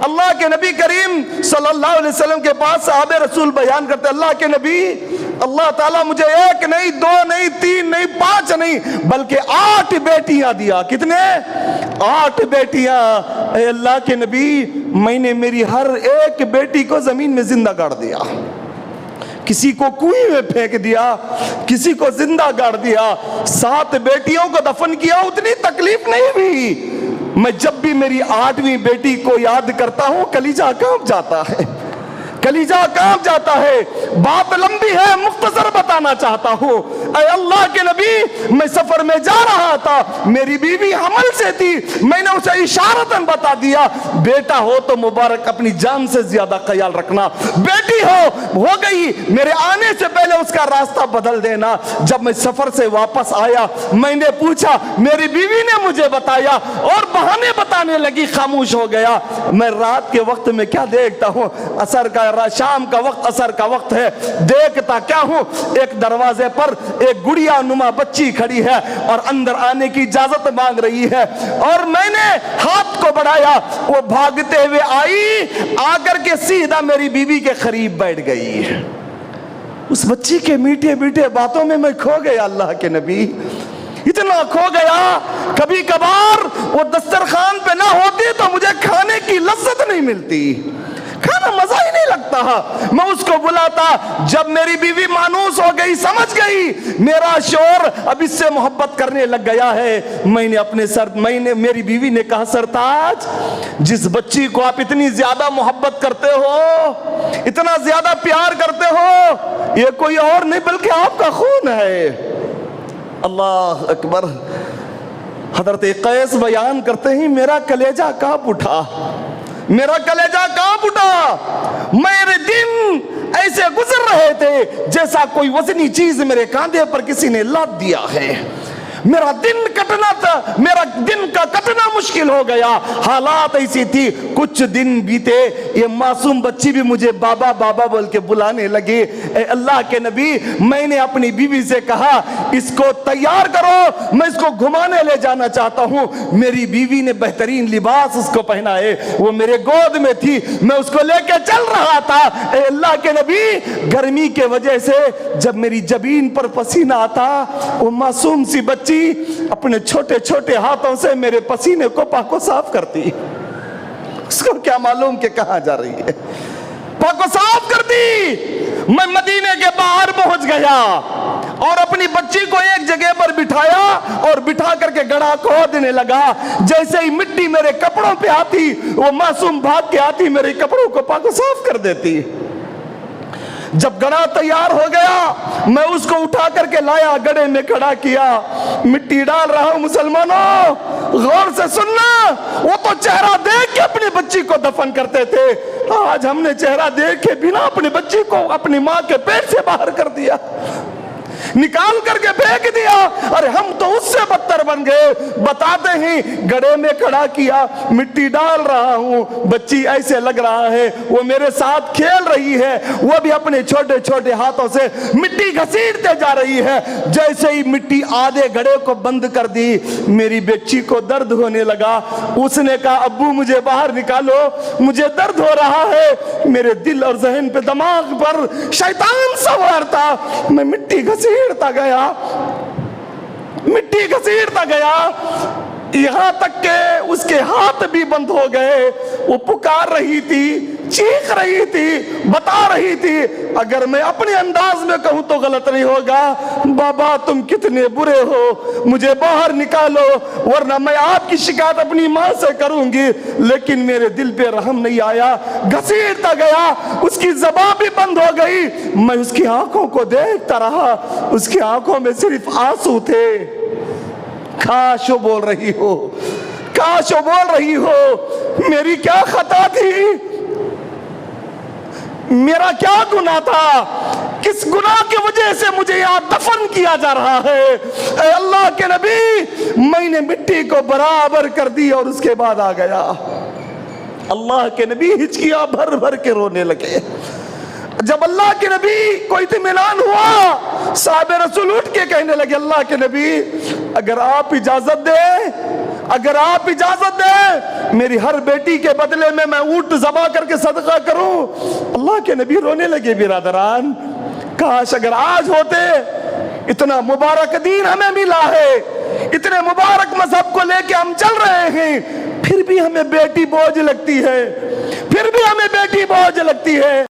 अल्लाह के नबी करीम सल्लल्लाहु अलैहि वसल्लम के पास साहबे रसूल बयान करते, अल्लाह के नबी, अल्लाह ताला मुझे 1 नहीं 2 नहीं 3 नहीं 5 नहीं बल्कि 8 बेटियां दिया। कितने? 8 बेटियां। अल्लाह के नबी, मैंने मेरी हर एक बेटी को जमीन में जिंदा गाड़ दिया, किसी को कुएं में फेंक दिया, किसी को जिंदा गाड़ दिया। 7 बेटियों को दफन किया, उतनी तकलीफ नहीं हुई। मैं जब भी मेरी 8वीं बेटी को याद करता हूं कलीजा कांप जाता है, कलीजा कांप जाता है। बात लंबी है, मुख्तसर बताना चाहता हूं। ऐ अल्लाह के नबी, मैं सफर में जा रहा था, मेरी बीवी हमल से थी, मैंने उसे इशारतन बता दिया, बेटा हो तो मुबारक अपनी जान से ज्यादा ख्याल रखना, बेटी हो गई मेरे आने से पहले उसका रास्ता बदल देना। जब मैं सफर से वापस आया, मैंने पूछा, मेरी बीवी ने मुझे बताया और बहाने बताने लगी, खामोश हो गया। मैं रात के वक्त में क्या देखता हूं, असर का, शाम का वक्त असर का वक्त है, देखता क्या हूं, एक दरवाजे पर एक गुड़िया नुमा बच्ची खड़ी है और अंदर आने की इजाजत मांग रही है। और मैंने हाथ को बढ़ाया, वो भागते हुए आई, आकर के सीधा मेरी बीवी के करीब बैठ गई। उस बच्ची के मीठे मीठे बातों में मैं खो गया। अल्लाह के नबी, इतना खो गया, कभी कभार वो दस्तरखान पे ना होती तो मुझे खाने की लज्जत नहीं मिलती, खाना मजा ही नहीं लगता। मैं उसको बुलाता, जब मेरी बीवी मानूस हो गई, समझ गई मेरा शोर अब इससे मोहब्बत करने लग गया है, मैंने मेरी बीवी ने कहा, सरताज, जिस बच्ची को आप इतनी ज्यादा मोहब्बत करते हो, इतना ज्यादा प्यार करते हो, ये कोई और नहीं बल्कि आपका खून है। अल्लाह अकबर। हजरत कैस बयान करते ही मेरा कलेजा कांप उठा, मेरा कलेजा कांप उठा। मेरे दिन ऐसे गुजर रहे थे जैसा कोई वजनी चीज मेरे कांधे पर किसी ने लाद दिया है। मेरा दिन कटना था, मेरा दिन का कटना मुश्किल हो गया। हालात ऐसी थी, कुछ दिन बीते, ये मासूम बच्ची भी मुझे बाबा बाबा बोल के बुलाने लगी। ए अल्लाह के नबी, मैंने अपनी बीवी से कहा, इसको तैयार करो, मैं इसको घुमाने ले जाना चाहता हूँ। मेरी बीवी ने बेहतरीन लिबास उसको पहनाए, वो मेरे गोद में थी, मैं उसको लेके चल रहा था। ए अल्लाह के नबी, गर्मी के वजह से जब मेरी जबीन पर पसीना आता, वो मासूम सी बच्ची अपने छोटे छोटे हाथों से मेरे पसीने को पाको साफ करती। उसको क्या मालूम कि कहां जा रही है, पाको साफ करती। मैं मदीने के बाहर पहुंच गया और अपनी बच्ची को एक जगह पर बिठाया और बिठा करके गड़ा खोदने लगा। जैसे ही मिट्टी मेरे कपड़ों पे आती, वो मासूम भाग के आती, मेरे कपड़ों को पाको साफ कर देती। जब गड़ा तैयार हो गया, मैं उसको उठा करके लाया, गड़े में खड़ा किया, मिट्टी डाल रहा हूं। मुसलमानों, गौर से सुनना, वो तो चेहरा देख के अपनी बच्ची को दफन करते थे, आज हमने चेहरा देख के बिना अपनी बच्ची को अपनी मां के पेट से बाहर कर दिया, निकाल करके फेंक दिया। अरे हम तो उससे बदतर बन गए। बताते ही गड़े में खड़ा किया, मिट्टी डाल रहा हूं, बच्ची ऐसे लग रहा है वो मेरे साथ खेल रही है, वो भी अपने छोटे छोटे हाथों से मिट्टी घसीटते जा रही है। जैसे ही मिट्टी आधे गड़े को बंद कर दी, मेरी बच्ची को दर्द होने लगा। उसने कहा, अब्बू मुझे बाहर निकालो, मुझे दर्द हो रहा है। मेरे दिल और जहन पे, दिमाग पर शैतान सवार था। मैं मिट्टी घसीटता गया, मिट्टी घसीटता गया, यहां तक के उसके हाथ भी बंद हो गए। वो पुकार रही थी, चीख रही थी, बता रही थी। अगर मैं अपने अंदाज में कहूं तो गलत नहीं होगा, बाबा तुम कितने बुरे हो, मुझे बाहर निकालो वरना मैं आपकी शिकायत अपनी मां से करूंगी। लेकिन मेरे दिल पे रहम नहीं आया, घसीटता गया, उसकी ज़बान भी बंद हो गई। मैं उसकी आंखों को देखता रहा, उसकी आंखों में सिर्फ आंसू थे। काश वो बोल रही हो, काश वो बोल रही हो, मेरी क्या खता थी, मेरा क्या गुनाह था, किस गुनाह की वजह से मुझे यहां दफन किया जा रहा है। ऐ अल्लाह के नबी, मैंने मिट्टी को बराबर कर दी और उसके बाद आ गया। अल्लाह के नबी हिचकियां भर भर के रोने लगे। जब अल्लाह के नबी को इत्मीनान हुआ, साहब रसूल उठ के कहने लगे, अल्लाह के नबी अगर आप इजाजत दे अगर आप इजाजत दें मेरी हर बेटी के बदले में मैं ऊंट ज़बा करके सदका करूं। अल्लाह के नबी रोने लगे। बिरादरान, काश अगर आज होते, इतना मुबारक दीन हमें मिला है, इतने मुबारक मजहब को लेके हम चल रहे हैं, फिर भी हमें बेटी बोझ लगती है, फिर भी हमें बेटी बोझ लगती है।